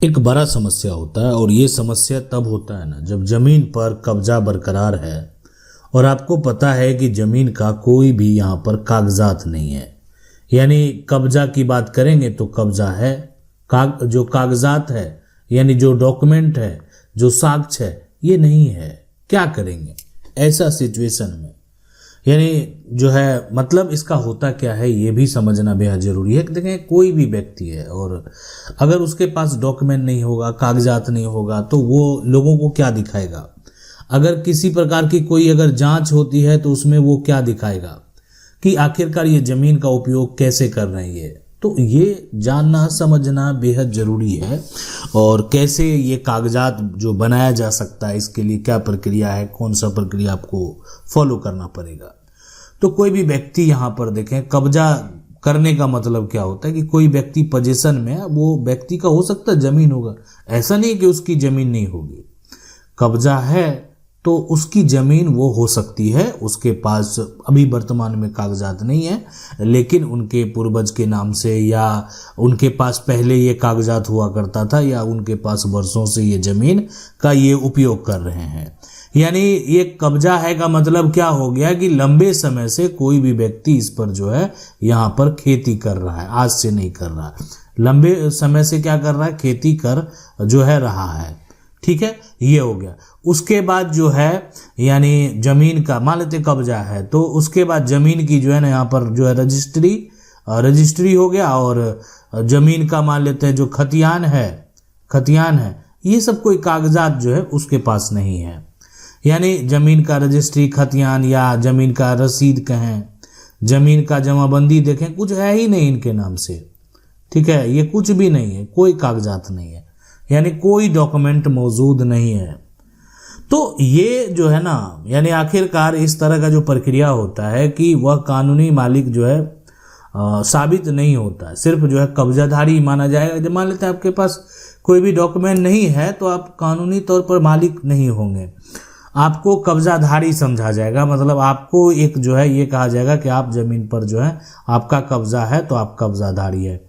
एक बड़ा समस्या होता है और ये समस्या तब होता है ना जब जमीन पर कब्जा बरकरार है और आपको पता है कि जमीन का कोई भी यहाँ पर कागजात नहीं है। यानी कब्जा की बात करेंगे तो कब्जा है, जो कागजात है यानी जो डॉक्यूमेंट है, जो साक्ष्य है, ये नहीं है। क्या करेंगे ऐसा सिचुएशन में? यानी जो है मतलब इसका होता क्या है ये भी समझना बेहद जरूरी है। देखें, कोई भी व्यक्ति है और अगर उसके पास डॉक्यूमेंट नहीं होगा, कागजात नहीं होगा, तो वो लोगों को क्या दिखाएगा? अगर किसी प्रकार की कोई अगर जांच होती है तो उसमें वो क्या दिखाएगा कि आखिरकार ये जमीन का उपयोग कैसे कर रही है। तो ये जानना समझना बेहद जरूरी है। और कैसे ये कागजात जो बनाया जा सकता है, इसके लिए क्या प्रक्रिया है, कौन सा प्रक्रिया आपको फॉलो करना पड़ेगा। तो कोई भी व्यक्ति यहाँ पर देखें, कब्जा करने का मतलब क्या होता है कि कोई व्यक्ति पोजीशन में है, वो व्यक्ति का हो सकता है जमीन होगा, ऐसा नहीं कि उसकी जमीन नहीं होगी। कब्जा है तो उसकी जमीन वो हो सकती है, उसके पास अभी वर्तमान में कागजात नहीं है, लेकिन उनके पूर्वज के नाम से या उनके पास पहले ये कागजात हुआ करता था या उनके पास वर्षों से ये जमीन का ये उपयोग कर रहे हैं। यानी ये कब्जा है का मतलब क्या हो गया कि लंबे समय से कोई भी व्यक्ति इस पर जो है यहाँ पर खेती कर रहा है, आज से नहीं कर रहा है, लंबे समय से क्या कर रहा है, खेती कर जो है रहा है। ठीक है, ये हो गया। उसके बाद जो है यानी जमीन का मान लेते कब्जा है तो उसके बाद जमीन की जो है ना यहाँ पर जो है रजिस्ट्री हो गया, और जमीन का मान लेते हैं जो खतियान है, ये सब कोई कागजात जो है उसके पास नहीं है। यानी जमीन का रजिस्ट्री, खतियान या जमीन का रसीद कहें, जमीन का जमाबंदी देखें, कुछ है ही नहीं इनके नाम से। ठीक है, ये कुछ भी नहीं है, कोई कागजात नहीं है, यानी कोई डॉक्यूमेंट मौजूद नहीं है। तो ये जो है ना यानी आखिरकार इस तरह का जो प्रक्रिया होता है कि वह कानूनी मालिक जो है साबित नहीं होता है, सिर्फ जो है कब्जाधारी माना जाएगा। जब मान लेते हैं आपके पास कोई भी डॉक्यूमेंट नहीं है तो आप कानूनी तौर पर मालिक नहीं होंगे, आपको कब्जाधारी समझा जाएगा। मतलब आपको एक जो है ये कहा जाएगा कि आप जमीन पर जो है आपका कब्जा है तो आप कब्जाधारी है।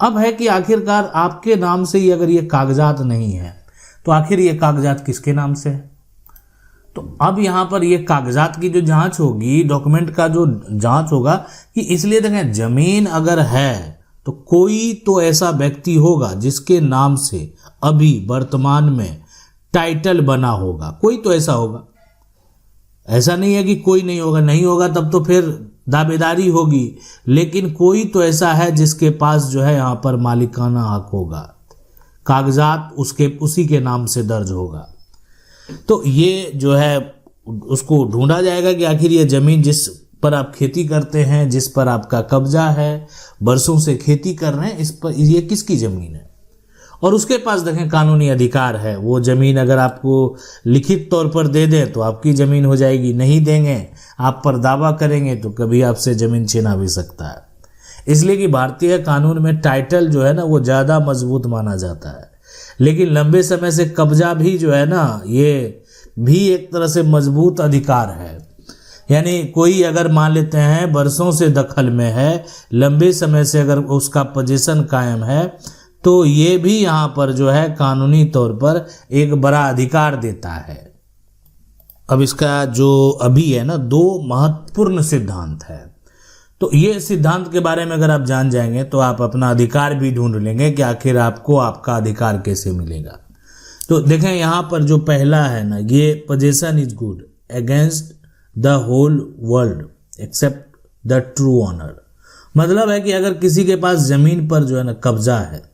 अब है कि आखिरकार आपके नाम से ही अगर ये कागजात नहीं है तो आखिर ये कागजात किसके नाम से है? तो अब यहाँ पर ये कागजात की जो जांच होगी, डॉक्यूमेंट का जो जांच होगा कि इसलिए देखें, जमीन अगर है तो कोई तो ऐसा व्यक्ति होगा जिसके नाम से अभी वर्तमान में टाइटल बना होगा, कोई तो ऐसा होगा। ऐसा नहीं है कि कोई नहीं होगा, नहीं होगा तब तो फिर दावेदारी होगी, लेकिन कोई तो ऐसा है जिसके पास जो है यहाँ पर मालिकाना हक होगा, कागजात उसी के नाम से दर्ज होगा। तो ये जो है उसको ढूंढा जाएगा कि आखिर ये जमीन जिस पर आप खेती करते हैं, जिस पर आपका कब्जा है, बरसों से खेती कर रहे हैं, इस पर ये किसकी जमीन है, और उसके पास देखें कानूनी अधिकार है। वो जमीन अगर आपको लिखित तौर पर दे दें तो आपकी जमीन हो जाएगी, नहीं देंगे, आप पर दावा करेंगे तो कभी आपसे जमीन छीना भी सकता है। इसलिए कि भारतीय कानून में टाइटल जो है ना वो ज़्यादा मजबूत माना जाता है, लेकिन लंबे समय से कब्जा भी जो है ना ये भी एक तरह से मजबूत अधिकार है। यानी कोई अगर मान लेते हैं बरसों से दखल में है, लंबे समय से अगर उसका पोजीशन कायम है, तो ये भी यहाँ पर जो है कानूनी तौर पर एक बड़ा अधिकार देता है। अब इसका जो अभी है ना 2 महत्वपूर्ण सिद्धांत है, तो ये सिद्धांत के बारे में अगर आप जान जाएंगे तो आप अपना अधिकार भी ढूंढ लेंगे कि आखिर आपको आपका अधिकार कैसे मिलेगा। तो देखें यहाँ पर जो पहला है ना, ये position is good against the whole world except the true honour. मतलब है कि अगर किसी के पास जमीन पर जो है ना कब्जा है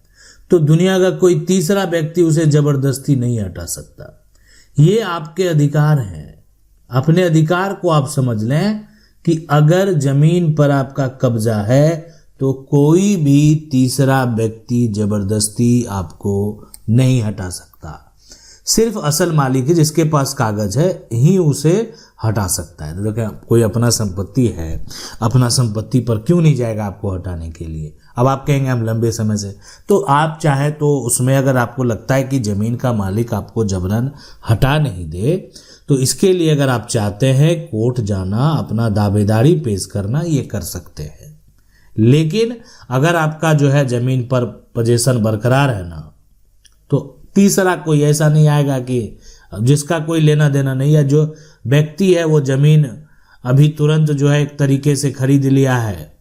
तो दुनिया का कोई तीसरा व्यक्ति उसे जबरदस्ती नहीं हटा सकता। ये आपके अधिकार हैं, अपने अधिकार को आप समझ लें कि अगर जमीन पर आपका कब्जा है तो कोई भी तीसरा व्यक्ति जबरदस्ती आपको नहीं हटा सकता। सिर्फ असल मालिक है जिसके पास कागज है ही उसे हटा सकता है। तो देखिए, कोई अपना संपत्ति है, अपना संपत्ति पर क्यों नहीं जाएगा आपको हटाने के लिए? अब आप कहेंगे हम लंबे समय से, तो आप चाहे तो उसमें अगर आपको लगता है कि जमीन का मालिक आपको जबरन हटा नहीं दे, तो इसके लिए अगर आप चाहते हैं कोर्ट जाना, अपना दावेदारी पेश करना, ये कर सकते हैं। लेकिन अगर आपका जो है जमीन पर पोजीशन बरकरार है ना, तो तीसरा कोई ऐसा नहीं आएगा कि जिसका कोई लेना देना नहीं है, जो व्यक्ति है वो जमीन अभी तुरंत जो है एक तरीके से खरीद लिया है,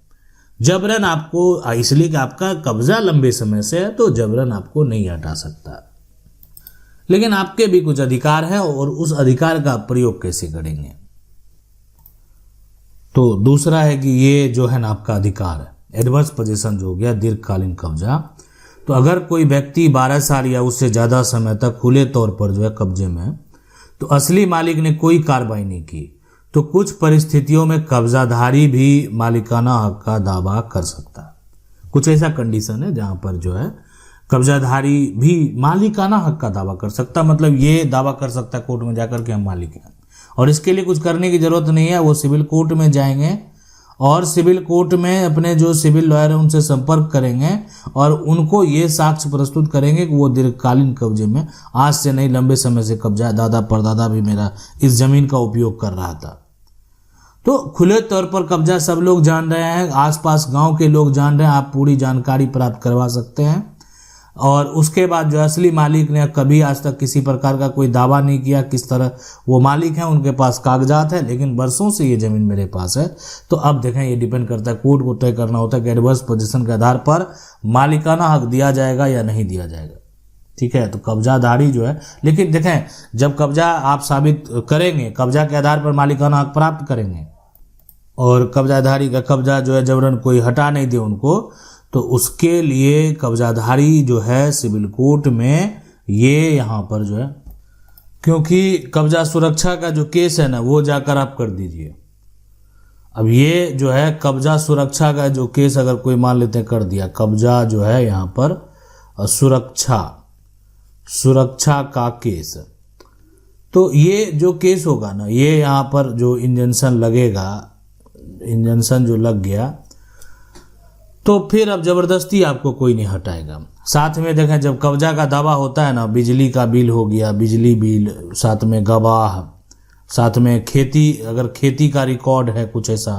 जबरन आपको, इसलिए कि आपका कब्जा लंबे समय से है तो जबरन आपको नहीं हटा सकता, लेकिन आपके भी कुछ अधिकार हैं और उस अधिकार का प्रयोग कैसे करेंगे। तो दूसरा है कि ये जो है ना आपका अधिकार है, एडवर्स पोजीशन जो हो गया दीर्घकालीन कब्जा। तो अगर कोई व्यक्ति 12 साल या उससे ज़्यादा समय तक खुले तौर पर जो है कब्जे में, तो असली मालिक ने कोई कार्रवाई नहीं की, तो कुछ परिस्थितियों में कब्जाधारी भी मालिकाना हक का दावा कर सकता है। कुछ ऐसा कंडीशन है जहां पर जो है कब्जाधारी भी मालिकाना हक का दावा कर सकता, मतलब ये दावा कर सकता है कोर्ट में जाकर के हम मालिक हैं, और इसके लिए कुछ करने की जरूरत नहीं है। वो सिविल कोर्ट में जाएंगे और सिविल कोर्ट में अपने जो सिविल लॉयर हैं उनसे संपर्क करेंगे और उनको ये साक्ष्य प्रस्तुत करेंगे कि वो दीर्घकालीन कब्जे में, आज से नहीं लंबे समय से कब्जा, दादा परदादा भी मेरा इस जमीन का उपयोग कर रहा था। तो खुले तौर पर कब्जा सब लोग जान रहे हैं, आसपास गांव के लोग जान रहे हैं, आप पूरी जानकारी प्राप्त करवा सकते हैं। और उसके बाद जो असली मालिक ने कभी आज तक किसी प्रकार का कोई दावा नहीं किया किस तरह वो मालिक हैं, उनके पास कागजात है, लेकिन बरसों से ये ज़मीन मेरे पास है। तो अब देखें, ये डिपेंड करता है, कोर्ट को तय करना होता है कि एडवर्स पोजीशन के आधार पर मालिकाना हक दिया जाएगा या नहीं दिया जाएगा। ठीक है, तो कब्जाधारी जो है, लेकिन देखें जब कब्जा आप साबित करेंगे, कब्जा के आधार पर मालिकाना हक प्राप्त करेंगे और कब्जाधारी का कब्जा जो है जबरन कोई हटा नहीं दे उनको, तो उसके लिए कब्जाधारी जो है सिविल कोर्ट में ये यहाँ पर जो है, क्योंकि कब्जा सुरक्षा का जो केस है ना वो जाकर आप कर दीजिए। अब ये जो है कब्जा सुरक्षा का जो केस अगर कोई मान लेते हैं कर दिया, कब्जा जो है यहाँ पर सुरक्षा का केस, तो ये जो केस होगा ना, ये यहाँ पर जो इंजंक्शन लगेगा, इंजंक्शन जो लग गया तो फिर अब जबरदस्ती आपको कोई नहीं हटाएगा। साथ में देखें जब कब्जा का दावा होता है ना, बिजली का बिल हो गया, बिजली बिल, साथ में गवाह, साथ में खेती, अगर खेती का रिकॉर्ड है कुछ ऐसा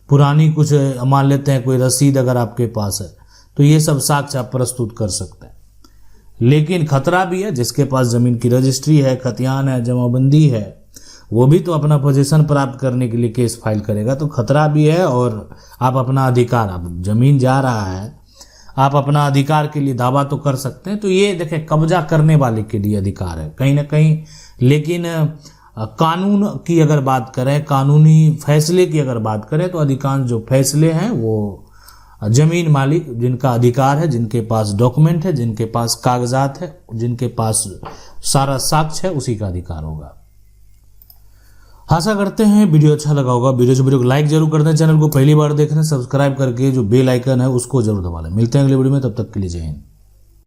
पुरानी, कुछ मान लेते हैं कोई रसीद अगर आपके पास है, तो ये सब साक्ष्य आप प्रस्तुत कर सकते हैं। लेकिन खतरा भी है, जिसके पास जमीन की रजिस्ट्री है, खतियान है, जमाबंदी है, वो भी तो अपना पोजीशन प्राप्त करने के लिए केस फाइल करेगा, तो खतरा भी है। और आप अपना अधिकार, आप जमीन जा रहा है, आप अपना अधिकार के लिए दावा तो कर सकते हैं। तो ये देखें कब्जा करने वाले के लिए अधिकार है कहीं ना कहीं, लेकिन कानून की अगर बात करें, कानूनी फैसले की अगर बात करें, तो अधिकांश जो फैसले हैं वो जमीन मालिक जिनका अधिकार है, जिनके पास डॉक्यूमेंट है, जिनके पास कागजात है, जिनके पास सारा साक्ष्य है, उसी का अधिकार होगा। आशा करते हैं वीडियो अच्छा लगा होगा। वीडियो को लाइक जरूर कर दें, चैनल को पहली बार देख रहे हैं सब्सक्राइब करके जो बेल आइकन है उसको जरूर दबा लें। मिलते हैं अगले वीडियो में, तब तक के लिए जय हिंद।